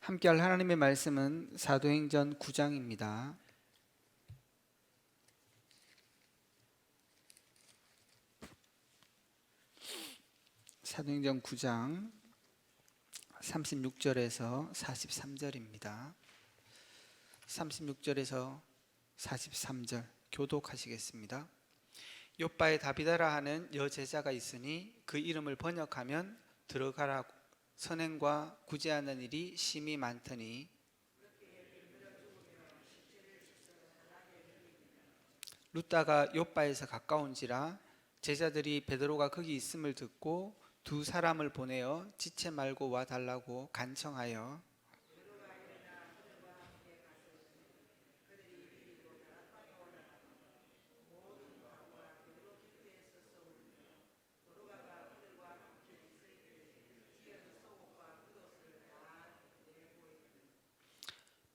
함께할 하나님의 말씀은 사도행전 9장입니다. 사도행전 9장 36절에서 43절입니다. 36절에서 43절 교독하시겠습니다. 욥바에 다비다라 하는 여제자가 있으니 그 이름을 번역하면 들어가라 선행과 구제하는 일이 심히 많더니 룻다가 욥바에서 가까운지라 제자들이 베드로가 거기 있음을 듣고 두 사람을 보내어 지체 말고 와 달라고 간청하여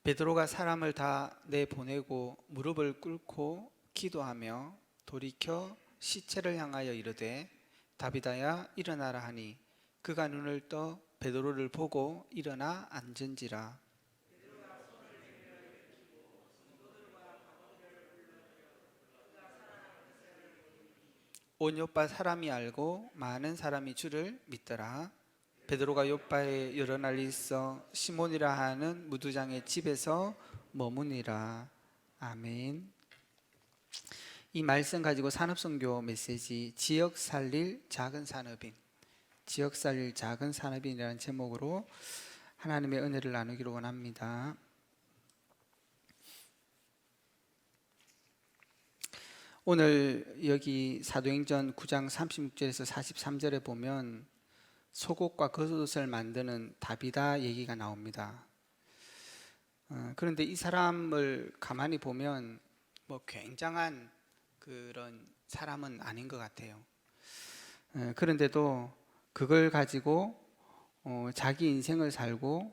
베드로가 사람을 다 내보내고 무릎을 꿇고 기도하며 돌이켜 시체를 향하여 이르되 다비다야 일어나라 하니 그가 눈을 떠 베드로를 보고 일어나 앉은지라. 온 욥바 사람이 알고 많은 사람이 주를 믿더라. 베드로가 욥바에 여러 날 있어 시몬이라 하는 무두장의 집에서 머무니라. 아멘. 이 말씀 가지고 산업선교 메시지 지역 살릴 작은 산업인, 지역 살릴 작은 산업인이라는 제목으로 하나님의 은혜를 나누기로 원합니다. 오늘 여기 사도행전 9장 36절에서 43절에 보면 속옷과 겉옷을 만드는 다비다 얘기가 나옵니다. 그런데 이 사람을 가만히 보면 굉장한 그런 사람은 아닌 것 같아요. 그런데도 그걸 가지고 자기 인생을 살고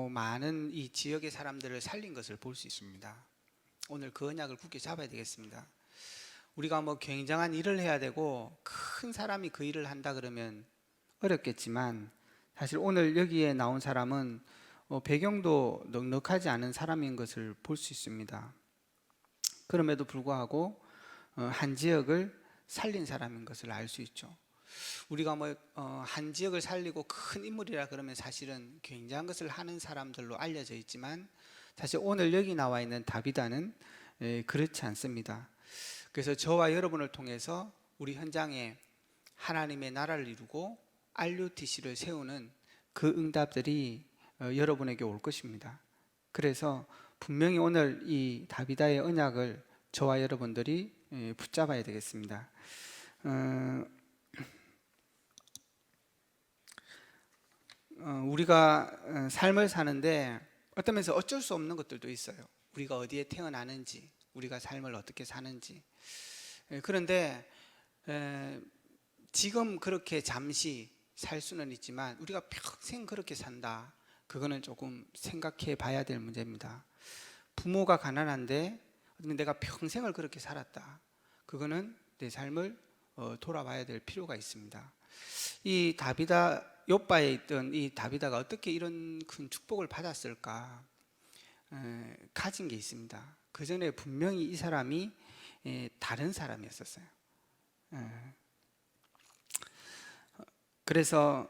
많은 이 지역의 사람들을 살린 것을 볼 수 있습니다. 오늘 그 언약을 굳게 잡아야 되겠습니다. 우리가 굉장한 일을 해야 되고 큰 사람이 그 일을 한다 그러면 어렵겠지만 사실 오늘 여기에 나온 사람은 배경도 넉넉하지 않은 사람인 것을 볼 수 있습니다. 그럼에도 불구하고 한 지역을 살린 사람인 것을 알 수 있죠. 우리가 한 지역을 살리고 큰 인물이라 그러면 사실은 굉장한 것을 하는 사람들로 알려져 있지만 사실 오늘 여기 나와 있는 다비다는 그렇지 않습니다. 그래서 저와 여러분을 통해서 우리 현장에 하나님의 나라를 이루고 RUTC를 세우는 그 응답들이 여러분에게 올 것입니다. 그래서 분명히 오늘 이 다비다의 언약을 저와 여러분들이 붙잡아야 되겠습니다. 우리가 삶을 사는데 어떤 면에서 어쩔 수 없는 것들도 있어요. 우리가 어디에 태어나는지, 우리가 삶을 어떻게 사는지. 그런데 지금 그렇게 잠시 살 수는 있지만 우리가 평생 그렇게 산다, 그거는 조금 생각해 봐야 될 문제입니다. 부모가 가난한데 내가 평생을 그렇게 살았다, 그거는 내 삶을 돌아봐야 될 필요가 있습니다. 이 다비다, 욥바에 있던 이 다비다가 어떻게 이런 큰 축복을 받았을까? 가진 게 있습니다. 그 전에 분명히 이 사람이 다른 사람이었었어요. 그래서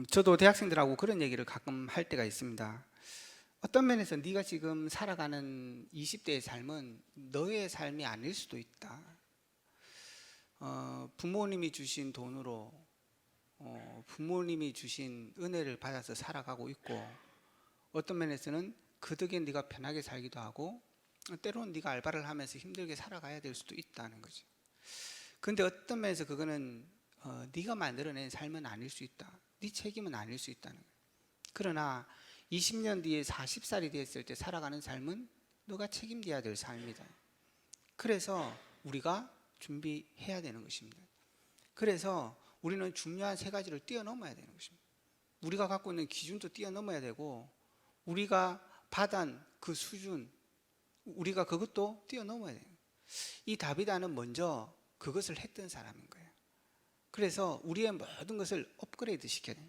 저도 대학생들하고 그런 얘기를 가끔 할 때가 있습니다. 어떤 면에서 네가 지금 살아가는 20대의 삶은 너의 삶이 아닐 수도 있다. 부모님이 주신 돈으로 부모님이 주신 은혜를 받아서 살아가고 있고, 어떤 면에서는 그 덕에 네가 편하게 살기도 하고 때로는 네가 알바를 하면서 힘들게 살아가야 될 수도 있다는 거죠. 근데 어떤 면에서 그거는 네가 만들어낸 삶은 아닐 수 있다, 네 책임은 아닐 수 있다는 거예요. 그러나 20년 뒤에 40살이 됐을 때 살아가는 삶은 너가 책임져야 될 삶이다. 그래서 우리가 준비해야 되는 것입니다. 그래서 우리는 중요한 세 가지를 뛰어넘어야 되는 것입니다. 우리가 갖고 있는 기준도 뛰어넘어야 되고, 우리가 받은 그 수준, 우리가 그것도 뛰어넘어야 돼요. 이 다비다는 먼저 그것을 했던 사람인 거예요. 그래서 우리의 모든 것을 업그레이드 시켜야 돼요.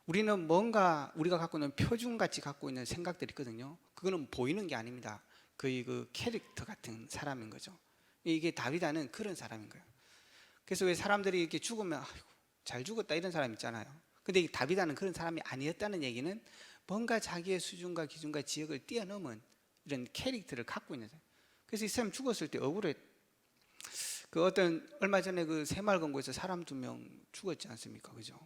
우리는 뭔가 우리가 갖고 있는 표준같이 갖고 있는 생각들이 있거든요. 그거는 보이는 게 아닙니다. 거의 그 캐릭터 같은 사람인 거죠. 이게 다비다는 그런 사람인 거예요. 그래서 왜 사람들이 이렇게 죽으면 아이고, 잘 죽었다 이런 사람 있잖아요. 근데 이 다비다는 그런 사람이 아니었다는 얘기는 뭔가 자기의 수준과 기준과 지역을 뛰어넘은 이런 캐릭터를 갖고 있는 사람. 그래서 이 사람 죽었을 때 억울해. 그 어떤 얼마 전에 그 새마을금고에서 사람 2명 죽었지 않습니까? 그죠?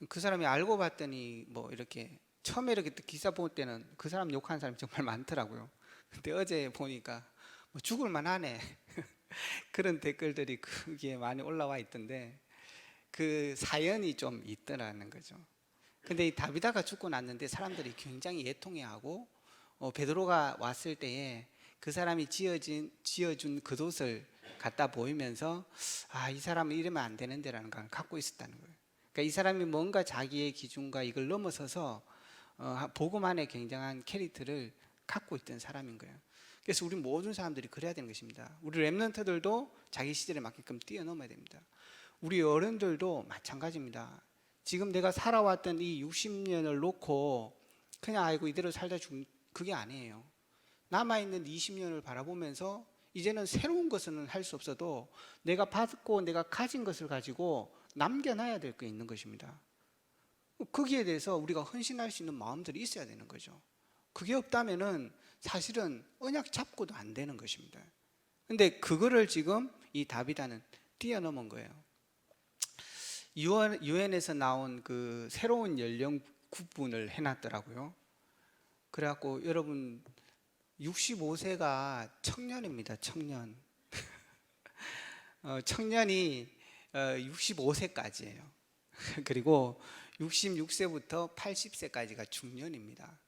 그 사람이 알고 봤더니 뭐 이렇게 처음에 이렇게 기사 볼 때는 그 사람 욕하는 사람이 정말 많더라고요. 근데 어제 보니까 뭐 죽을 만하네 그런 댓글들이 크게 많이 올라와 있던데 그 사연이 좀 있더라는 거죠. 근데 이 다비다가 죽고 났는데 사람들이 굉장히 애통해하고 베드로가 왔을 때에 그 사람이 지어준 겉옷을 갖다 보이면서 이 사람은 이러면 안 되는데라는 걸 갖고 있었다는 거예요. 그러니까 이 사람이 뭔가 자기의 기준과 이걸 넘어서서 복음 안에 굉장한 캐릭터를 갖고 있던 사람인 거예요. 그래서 우리 모든 사람들이 그래야 되는 것입니다. 우리 랩런트들도 자기 시절에 맞게끔 뛰어넘어야 됩니다. 우리 어른들도 마찬가지입니다. 지금 내가 살아왔던 이 60년을 놓고 그냥 아이고 이대로 살다 죽는 그게 아니에요. 남아있는 20년을 바라보면서 이제는 새로운 것은 할 수 없어도 내가 받고 내가 가진 것을 가지고 남겨놔야 될 게 있는 것입니다. 거기에 대해서 우리가 헌신할 수 있는 마음들이 있어야 되는 거죠. 그게 없다면은 사실은 언약 잡고도 안 되는 것입니다. 근데 그거를 지금 이 다비다는 뛰어넘은 거예요. 유엔에서 나온 그 새로운 연령 구분을 해놨더라고요. 그래갖고 여러분 65세가 청년입니다. 청년. 청년이 65세까지예요. 그리고 66세부터 80세까지가 중년입니다.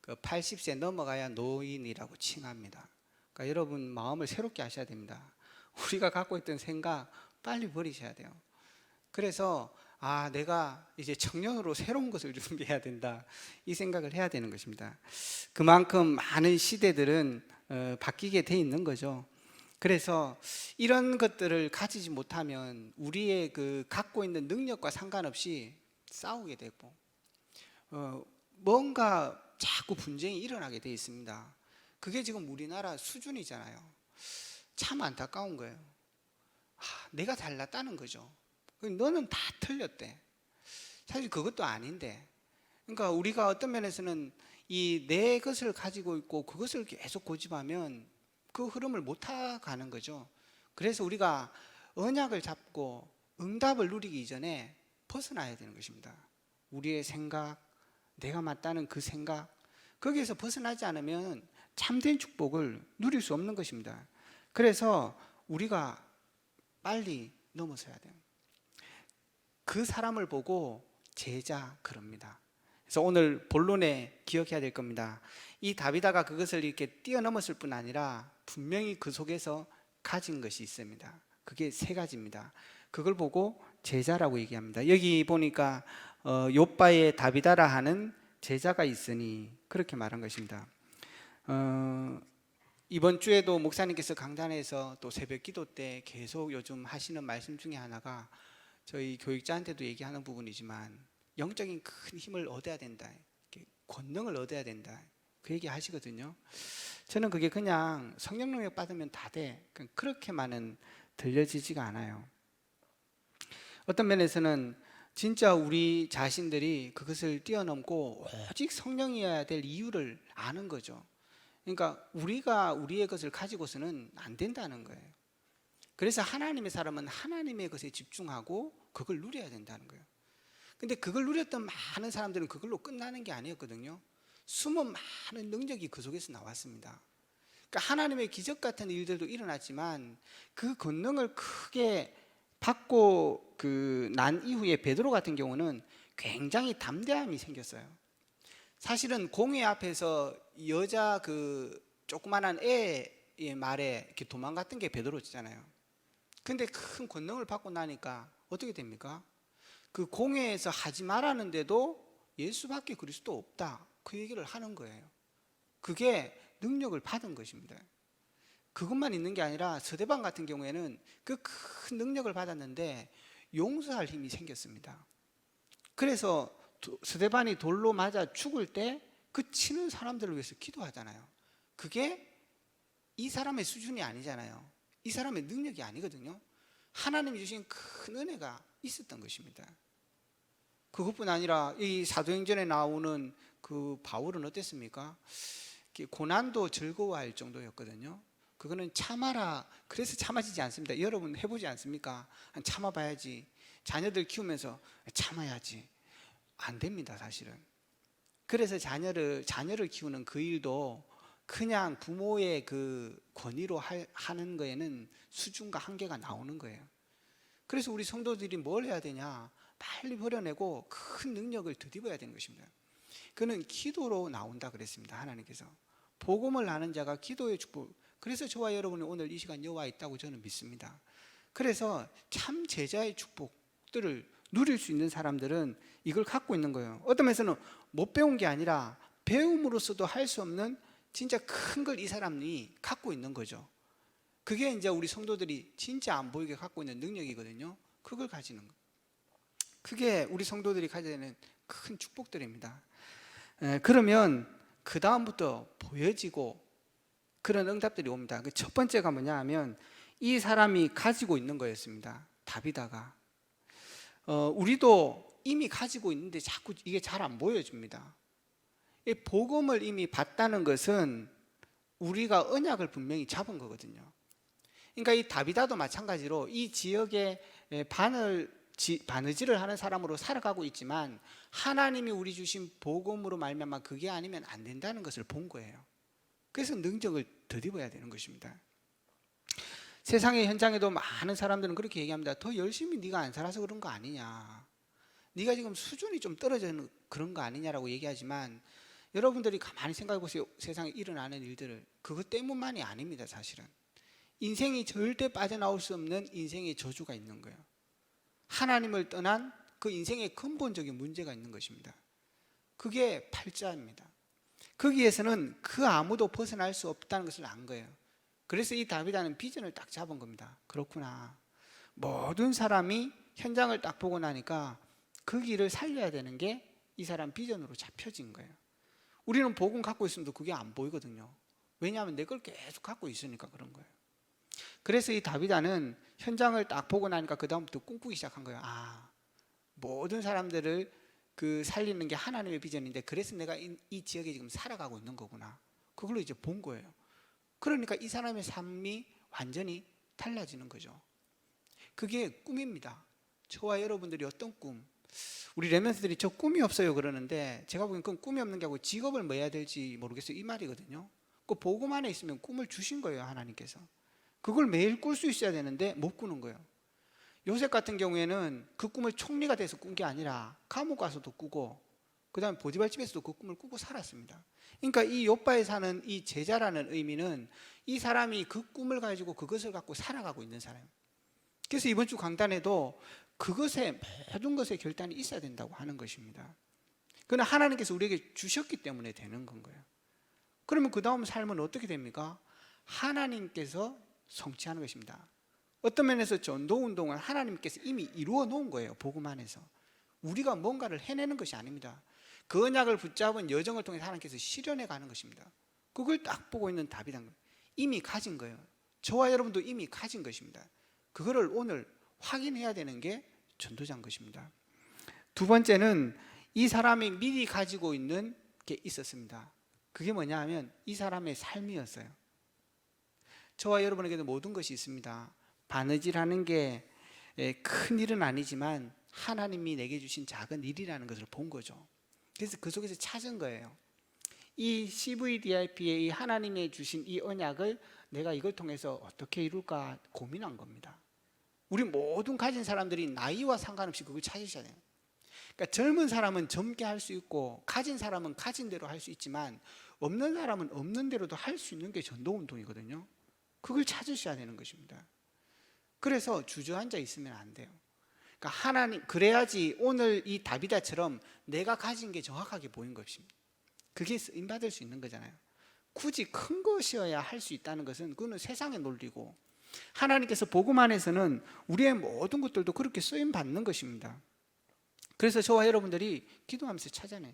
그 80세 넘어가야 노인이라고 칭합니다. 그러니까 여러분 마음을 새롭게 하셔야 됩니다. 우리가 갖고 있던 생각 빨리 버리셔야 돼요. 그래서 내가 이제 청년으로 새로운 것을 준비해야 된다 이 생각을 해야 되는 것입니다. 그만큼 많은 시대들은 바뀌게 돼 있는 거죠. 그래서 이런 것들을 가지지 못하면 우리의 그 갖고 있는 능력과 상관없이 싸우게 되고 뭔가 자꾸 분쟁이 일어나게 돼 있습니다. 그게 지금 우리나라 수준이잖아요. 참 안타까운 거예요. 내가 잘났다는 거죠. 너는 다 틀렸대. 사실 그것도 아닌데. 그러니까 우리가 어떤 면에서는 이 내 것을 가지고 있고 그것을 계속 고집하면 그 흐름을 못 타가는 거죠. 그래서 우리가 언약을 잡고 응답을 누리기 이전에 벗어나야 되는 것입니다. 우리의 생각, 내가 맞다는 그 생각, 거기에서 벗어나지 않으면 참된 축복을 누릴 수 없는 것입니다. 그래서 우리가 빨리 넘어서야 돼요. 그 사람을 보고 제자 그럽니다. 그래서 오늘 본론에 기억해야 될 겁니다. 이 다비다가 그것을 이렇게 뛰어넘었을 뿐 아니라 분명히 그 속에서 가진 것이 있습니다. 그게 3가지입니다. 그걸 보고 제자라고 얘기합니다. 여기 보니까 욥바의 다비다라 하는 제자가 있으니 그렇게 말한 것입니다. 이번 주에도 목사님께서 강단에서 또 새벽 기도 때 계속 요즘 하시는 말씀 중에 하나가 저희 교육자한테도 얘기하는 부분이지만 영적인 큰 힘을 얻어야 된다, 권능을 얻어야 된다 그 얘기 하시거든요. 저는 그게 그냥 성령 능력 받으면 다 돼 그렇게만은 들려지지가 않아요. 어떤 면에서는 진짜 우리 자신들이 그것을 뛰어넘고 오직 성령이어야 될 이유를 아는 거죠. 그러니까 우리가 우리의 것을 가지고서는 안 된다는 거예요. 그래서 하나님의 사람은 하나님의 것에 집중하고 그걸 누려야 된다는 거예요. 근데 그걸 누렸던 많은 사람들은 그걸로 끝나는 게 아니었거든요. 숨은 많은 능력이 그 속에서 나왔습니다. 그러니까 하나님의 기적 같은 일들도 일어났지만 그 권능을 크게 받고 난 이후에 베드로 같은 경우는 굉장히 담대함이 생겼어요. 사실은 공회 앞에서 여자 그 조그만한 애의 말에 이렇게 도망갔던 게 베드로잖아요. 근데 큰 권능을 받고 나니까 어떻게 됩니까? 그 공회에서 하지 말라는데도 예수밖에 그리스도 없다 그 얘기를 하는 거예요. 그게 능력을 받은 것입니다. 그것만 있는 게 아니라 서대방 같은 경우에는 그 큰 능력을 받았는데 용서할 힘이 생겼습니다. 그래서 스데반이 돌로 맞아 죽을 때 그 치는 사람들을 위해서 기도하잖아요. 그게 이 사람의 수준이 아니잖아요. 이 사람의 능력이 아니거든요. 하나님이 주신 큰 은혜가 있었던 것입니다. 그것뿐 아니라 이 사도행전에 나오는 그 바울은 어땠습니까? 고난도 즐거워할 정도였거든요. 그거는 참아라. 그래서 참아지지 않습니다. 여러분 해보지 않습니까? 참아봐야지. 자녀들 키우면서 참아야지. 안 됩니다, 사실은. 그래서 자녀를 키우는 그 일도 그냥 부모의 그 권위로 하는 거에는 수준과 한계가 나오는 거예요. 그래서 우리 성도들이 뭘 해야 되냐? 빨리 버려내고 큰 능력을 덧입어야 되는 것입니다. 그는 기도로 나온다 그랬습니다. 하나님께서 복음을 아는 자가 기도의 축복. 그래서 저와 여러분이 오늘 이 시간 여와 있다고 저는 믿습니다. 그래서 참 제자의 축복들을 누릴 수 있는 사람들은 이걸 갖고 있는 거예요. 어떤 면에서는 못 배운 게 아니라 배움으로서도 할 수 없는 진짜 큰 걸 이 사람이 갖고 있는 거죠. 그게 이제 우리 성도들이 진짜 안 보이게 갖고 있는 능력이거든요. 그걸 가지는 거. 그게 우리 성도들이 가져야 되는 큰 축복들입니다. 그러면 그 다음부터 보여지고 그런 응답들이 옵니다. 그 첫 번째가 뭐냐 하면 이 사람이 가지고 있는 거였습니다. 다비다가. 우리도 이미 가지고 있는데 자꾸 이게 잘 안 보여집니다. 이 복음을 이미 봤다는 것은 우리가 언약을 분명히 잡은 거거든요. 그러니까 이 다비다도 마찬가지로 이 지역에 바느질을 하는 사람으로 살아가고 있지만 하나님이 우리 주신 복음으로 말미암아 그게 아니면 안 된다는 것을 본 거예요. 그래서 능력을 덧입어야 되는 것입니다. 세상의 현장에도 많은 사람들은 그렇게 얘기합니다. 더 열심히 네가 안 살아서 그런 거 아니냐, 네가 지금 수준이 좀 떨어지는 그런 거 아니냐라고 얘기하지만 여러분들이 가만히 생각해 보세요. 세상에 일어나는 일들을. 그것 때문만이 아닙니다. 사실은 인생이 절대 빠져나올 수 없는 인생의 저주가 있는 거예요. 하나님을 떠난 그 인생의 근본적인 문제가 있는 것입니다. 그게 팔자입니다. 거기에서는 그 아무도 벗어날 수 없다는 것을 안 거예요. 그래서 이 다비다는 비전을 딱 잡은 겁니다. 그렇구나. 모든 사람이 현장을 딱 보고 나니까 그 길을 살려야 되는 게 이 사람 비전으로 잡혀진 거예요. 우리는 복음 갖고 있으면도 그게 안 보이거든요. 왜냐하면 내 걸 계속 갖고 있으니까 그런 거예요. 그래서 이 다비다는 현장을 딱 보고 나니까 그 다음부터 꿈꾸기 시작한 거예요. 모든 사람들을 그 살리는 게 하나님의 비전인데 그래서 내가 이 지역에 지금 살아가고 있는 거구나. 그걸로 이제 본 거예요. 그러니까 이 사람의 삶이 완전히 달라지는 거죠. 그게 꿈입니다. 저와 여러분들이 어떤 꿈? 우리 레멘트들이 저 꿈이 없어요 그러는데 제가 보기엔 그건 꿈이 없는 게 아니고 직업을 뭐 해야 될지 모르겠어요 이 말이거든요. 그 복음 안에 있으면 꿈을 주신 거예요. 하나님께서. 그걸 매일 꿀 수 있어야 되는데 못 꾸는 거예요. 요셉 같은 경우에는 그 꿈을 총리가 돼서 꾼 게 아니라 감옥 가서도 꾸고 그 다음에 보디발 집에서도 그 꿈을 꾸고 살았습니다. 그러니까 이 욥바에 사는 이 제자라는 의미는 이 사람이 그 꿈을 가지고 그것을 갖고 살아가고 있는 사람이에요. 그래서 이번 주 강단에도 그것에 모든 것의 결단이 있어야 된다고 하는 것입니다. 그러나 하나님께서 우리에게 주셨기 때문에 되는 건 거예요. 그러면 그 다음 삶은 어떻게 됩니까? 하나님께서 성취하는 것입니다. 어떤 면에서 전도운동은 하나님께서 이미 이루어 놓은 거예요. 복음 안에서. 우리가 뭔가를 해내는 것이 아닙니다. 그 언약을 붙잡은 여정을 통해서 하나님께서 실현해 가는 것입니다. 그걸 딱 보고 있는 다비다는 거예요. 이미 가진 거예요. 저와 여러분도 이미 가진 것입니다. 그거를 오늘 확인해야 되는 게 전도자인 것입니다. 두 번째는 이 사람이 미리 가지고 있는 게 있었습니다. 그게 뭐냐 하면 이 사람의 삶이었어요. 저와 여러분에게도 모든 것이 있습니다. 바느질하는 게 큰 일은 아니지만 하나님이 내게 주신 작은 일이라는 것을 본 거죠. 그래서 그 속에서 찾은 거예요. 이 CVDIP의 이 하나님이 주신 이 언약을 내가 이걸 통해서 어떻게 이룰까 고민한 겁니다. 우리 모든 가진 사람들이 나이와 상관없이 그걸 찾으셔야 돼요. 그러니까 젊은 사람은 젊게 할 수 있고 가진 사람은 가진 대로 할 수 있지만 없는 사람은 없는 대로도 할 수 있는 게 전도운동이거든요. 그걸 찾으셔야 되는 것입니다. 그래서 주저앉아 있으면 안 돼요. 그러니까 하나님, 그래야지 오늘 이 다비다처럼 내가 가진 게 정확하게 보인 것입니다. 그게 쓰임받을 수 있는 거잖아요. 굳이 큰 것이어야 할 수 있다는 것은 그거는 세상의 논리고 하나님께서 복음 안에서는 우리의 모든 것들도 그렇게 쓰임받는 것입니다. 그래서 저와 여러분들이 기도하면서 찾아내요.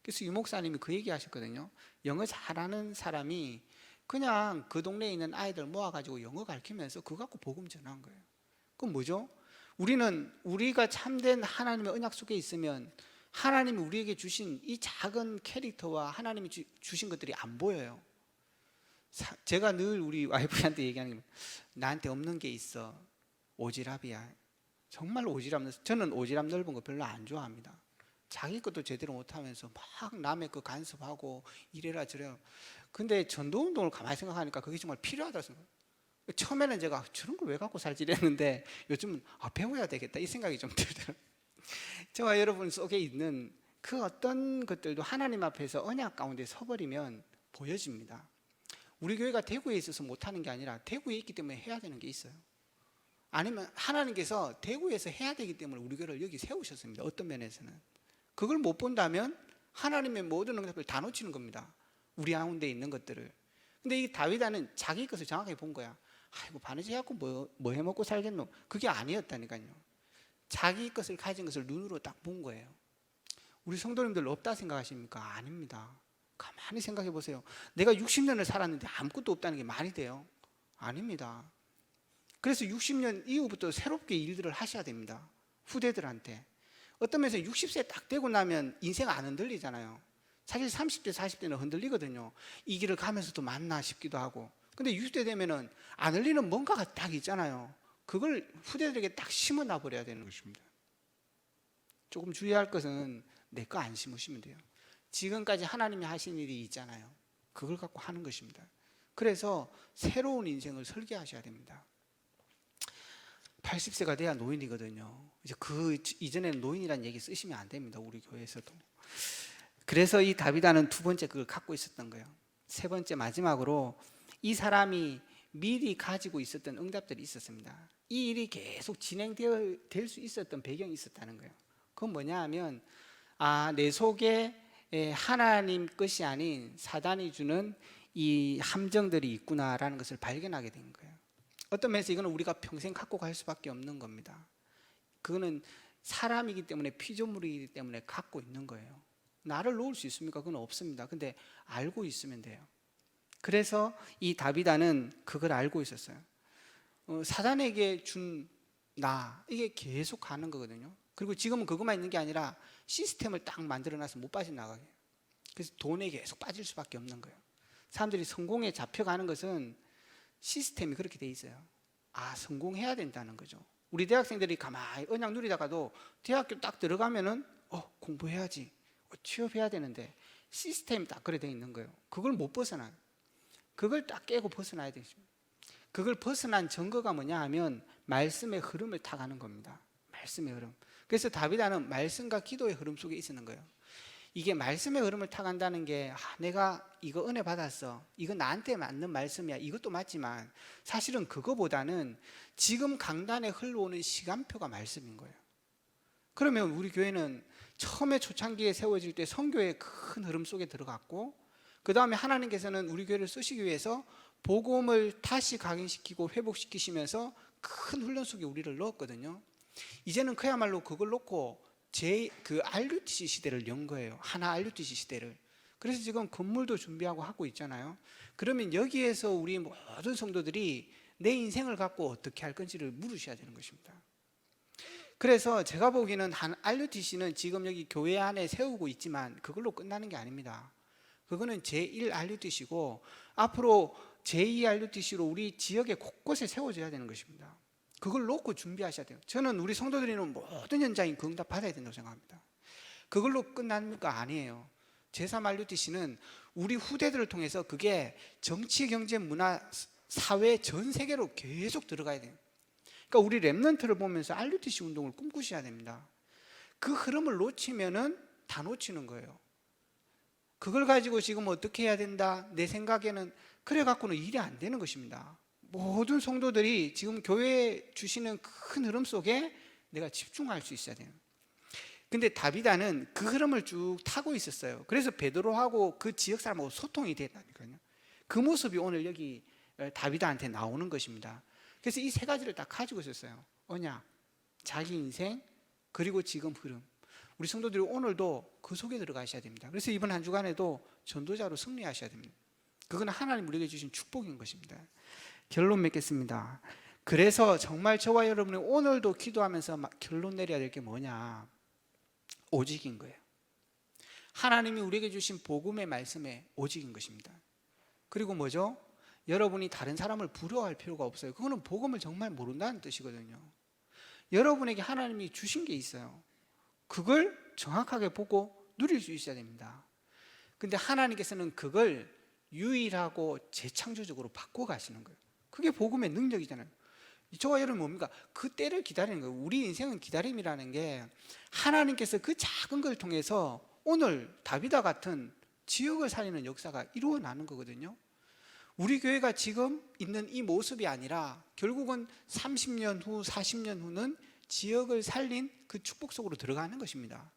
그래서 유 목사님이 그 얘기 하셨거든요. 영어 잘하는 사람이 그냥 그 동네에 있는 아이들 모아가지고 영어 가르치면서 그거 갖고 복음 전한 거예요. 그건 뭐죠? 우리가 참된 하나님의 언약 속에 있으면 하나님이 우리에게 주신 이 작은 캐릭터와 하나님이 주신 것들이 안 보여요. 제가 늘 우리 와이프한테 얘기하는 게 나한테 없는 게 있어. 오지랖이야. 정말 오지랖. 저는 오지랖 넓은 거 별로 안 좋아합니다. 자기 것도 제대로 못하면서 막 남의 거 간섭하고 이래라 저래라. 근데 전도운동을 가만히 생각하니까 그게 정말 필요하다고 생각해요. 처음에는 제가 저런 걸 왜 갖고 살지 이랬는데 요즘은 배워야 되겠다 이 생각이 좀 들더라고요. 저와 여러분 속에 있는 그 어떤 것들도 하나님 앞에서 언약 가운데 서버리면 보여집니다. 우리 교회가 대구에 있어서 못하는 게 아니라 대구에 있기 때문에 해야 되는 게 있어요. 아니면 하나님께서 대구에서 해야 되기 때문에 우리 교회를 여기 세우셨습니다. 어떤 면에서는 그걸 못 본다면 하나님의 모든 응답을 다 놓치는 겁니다. 우리 가운데 있는 것들을. 근데 이 다윗은 자기 것을 정확하게 본 거야. 아이고 바느질 해갖고 뭐 해먹고 살겠노. 그게 아니었다니까요. 자기 것을 가진 것을 눈으로 딱 본 거예요. 우리 성도님들 없다 생각하십니까? 아닙니다. 가만히 생각해 보세요. 내가 60년을 살았는데 아무것도 없다는 게 말이 돼요? 아닙니다. 그래서 60년 이후부터 새롭게 일들을 하셔야 됩니다. 후대들한테. 어떤 면에서 60세 딱 되고 나면 인생 안 흔들리잖아요. 사실 30대 40대는 흔들리거든요. 이 길을 가면서도 맞나 싶기도 하고. 근데 60대 되면은 안 흔들리는 뭔가가 딱 있잖아요. 그걸 후대들에게 딱 심어놔 버려야 되는 것입니다. 조금 주의할 것은 내 거 안 심으시면 돼요. 지금까지 하나님이 하신 일이 있잖아요. 그걸 갖고 하는 것입니다. 그래서 새로운 인생을 설계하셔야 됩니다. 80세가 돼야 노인이거든요. 이제 그 이전에는 노인이라는 얘기 쓰시면 안 됩니다. 우리 교회에서도. 그래서 이 다윗은 두 번째 그걸 갖고 있었던 거예요. 세 번째 마지막으로 이 사람이 미리 가지고 있었던 응답들이 있었습니다. 이 일이 계속 진행될 수 있었던 배경이 있었다는 거예요. 그건 뭐냐 하면 내 속에 하나님 것이 아닌 사단이 주는 이 함정들이 있구나라는 것을 발견하게 된 거예요. 어떤 면에서 이거는 우리가 평생 갖고 갈 수밖에 없는 겁니다. 그거는 사람이기 때문에 피조물이기 때문에 갖고 있는 거예요. 나를 놓을 수 있습니까? 그건 없습니다. 근데 알고 있으면 돼요. 그래서 이 다윗은 그걸 알고 있었어요. 사단에게 준 이게 계속 가는 거거든요. 그리고 지금은 그것만 있는 게 아니라 시스템을 딱 만들어놔서 못 빠져나가게. 그래서 돈에 계속 빠질 수밖에 없는 거예요. 사람들이 성공에 잡혀가는 것은 시스템이 그렇게 돼 있어요. 성공해야 된다는 거죠. 우리 대학생들이 가만히 언약 누리다가도 대학교 딱 들어가면은 공부해야지, 취업해야 되는데 시스템이 딱 그래 돼 있는 거예요. 그걸 못 벗어나요. 그걸 딱 깨고 벗어나야 되죠. 그걸 벗어난 증거가 뭐냐 하면 말씀의 흐름을 타가는 겁니다. 말씀의 흐름. 그래서 다윗은 말씀과 기도의 흐름 속에 있었는 거예요. 이게 말씀의 흐름을 타간다는 게 내가 이거 은혜 받았어, 이거 나한테 맞는 말씀이야, 이것도 맞지만 사실은 그거보다는 지금 강단에 흘러오는 시간표가 말씀인 거예요. 그러면 우리 교회는 처음에 초창기에 세워질 때 선교의 큰 흐름 속에 들어갔고, 그 다음에 하나님께서는 우리 교회를 쓰시기 위해서 복음을 다시 각인시키고 회복시키시면서 큰 훈련 속에 우리를 넣었거든요. 이제는 그야말로 그걸 놓고 그 RUTC 시대를 연 거예요. 하나 RUTC 시대를. 그래서 지금 건물도 준비하고 하고 있잖아요. 그러면 여기에서 우리 모든 성도들이 내 인생을 갖고 어떻게 할 건지를 물으셔야 되는 것입니다. 그래서 제가 보기에는 RUTC는 지금 여기 교회 안에 세우고 있지만 그걸로 끝나는 게 아닙니다. 그거는 제1 RUTC고 앞으로 제2 RUTC로 우리 지역의 곳곳에 세워져야 되는 것입니다. 그걸 놓고 준비하셔야 돼요. 저는 우리 성도들이는 모든 현장이 그 응답 받아야 된다고 생각합니다. 그걸로 끝납니까? 아니에요. 제3 RUTC는 우리 후대들을 통해서 그게 정치, 경제, 문화, 사회 전 세계로 계속 들어가야 돼요. 그러니까 우리 렘넌트를 보면서 RUTC 운동을 꿈꾸셔야 됩니다. 그 흐름을 놓치면은 다 놓치는 거예요. 그걸 가지고 지금 어떻게 해야 된다, 내 생각에는 그래 갖고는 일이 안 되는 것입니다. 모든 성도들이 지금 교회에 주시는 큰 흐름 속에 내가 집중할 수 있어야 돼요. 근데 다윗은 그 흐름을 쭉 타고 있었어요. 그래서 베드로하고 그 지역 사람하고 소통이 됐다니까요. 그 모습이 오늘 여기 다윗한테 나오는 것입니다. 그래서 이 세 가지를 다 가지고 있었어요. 언약, 자기 인생, 그리고 지금 흐름. 우리 성도들이 오늘도 그 속에 들어가셔야 됩니다. 그래서 이번 한 주간에도 전도자로 승리하셔야 됩니다. 그건 하나님 우리에게 주신 축복인 것입니다. 결론 맺겠습니다. 그래서 정말 저와 여러분이 오늘도 기도하면서 결론 내려야 될 게 뭐냐? 오직인 거예요. 하나님이 우리에게 주신 복음의 말씀에 오직인 것입니다. 그리고 뭐죠? 여러분이 다른 사람을 부러워할 필요가 없어요. 그거는 복음을 정말 모른다는 뜻이거든요. 여러분에게 하나님이 주신 게 있어요. 그걸 정확하게 보고 누릴 수 있어야 됩니다. 근데 하나님께서는 그걸 유일하고 재창조적으로 바꿔 가시는 거예요. 그게 복음의 능력이잖아요. 저와 여러분 뭡니까? 그 때를 기다리는 거예요. 우리 인생은 기다림이라는 게 하나님께서 그 작은 걸 통해서 오늘 다비다 같은 지역을 살리는 역사가 이루어나는 거거든요. 우리 교회가 지금 있는 이 모습이 아니라 결국은 30년 후, 40년 후는 지역을 살린 그 축복 속으로 들어가는 것입니다.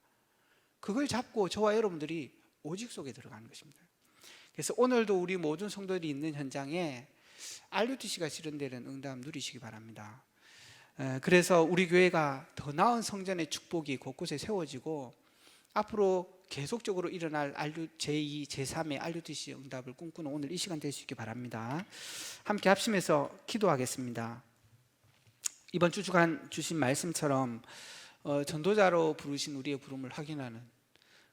그걸 잡고 저와 여러분들이 오직 속에 들어가는 것입니다. 그래서 오늘도 우리 모든 성도들이 있는 현장에 RUTC가 실현되는 응답 누리시기 바랍니다. 그래서 우리 교회가 더 나은 성전의 축복이 곳곳에 세워지고 앞으로 계속적으로 일어날 제2, 제3의 RUTC 응답을 꿈꾸는 오늘 이 시간 될 수 있기 바랍니다. 함께 합심해서 기도하겠습니다. 이번 주간 주신 말씀처럼 전도자로 부르신 우리의 부름을 확인하는,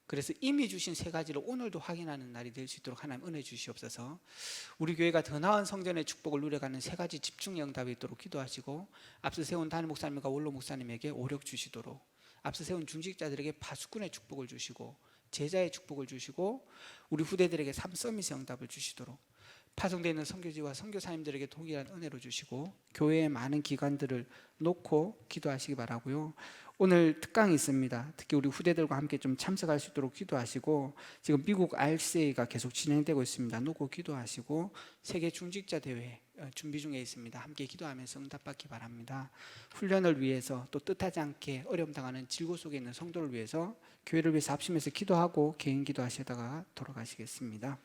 그래서 이미 주신 세 가지를 오늘도 확인하는 날이 될 수 있도록 하나님 은혜 주시옵소서. 우리 교회가 더 나은 성전의 축복을 누려가는 세 가지 집중의 응답이 있도록 기도하시고, 앞서 세운 담임 목사님과 원로 목사님에게 오력 주시도록, 앞서 세운 중직자들에게 파수꾼의 축복을 주시고 제자의 축복을 주시고, 우리 후대들에게 삶 서밋의 응답을 주시도록, 파송되어 있는 선교지와 선교사님들에게 동일한 은혜로 주시고, 교회의 많은 기관들을 놓고 기도하시기 바라고요. 오늘 특강이 있습니다. 특히 우리 후대들과 함께 좀 참석할 수 있도록 기도하시고, 지금 미국 RCA가 계속 진행되고 있습니다. 놓고 기도하시고, 세계 중직자 대회 준비 중에 있습니다. 함께 기도하면서 응답받기 바랍니다. 훈련을 위해서, 또 뜻하지 않게 어려움 당하는 질고 속에 있는 성도를 위해서, 교회를 위해서 합심해서 기도하고 개인 기도하시다가 돌아가시겠습니다.